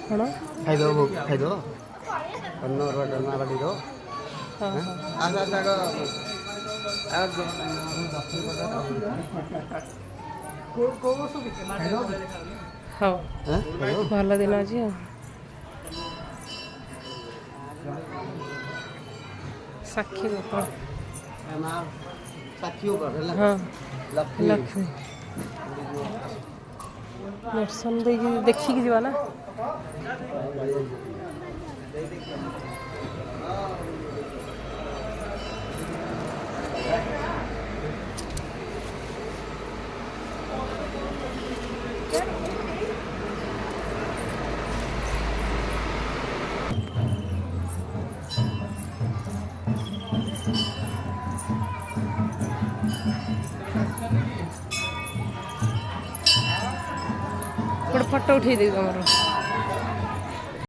कौन खाइदो अन्न डालमा बाटी दो आजा जाग हाँ भल दिन आज साक्षी गोपाल हाँ लक्ष्मी दर्शन देखिकी जावा ना ଗୋଟେ ଫଟୋ ଉଠେଇ ଦେବି ତମର।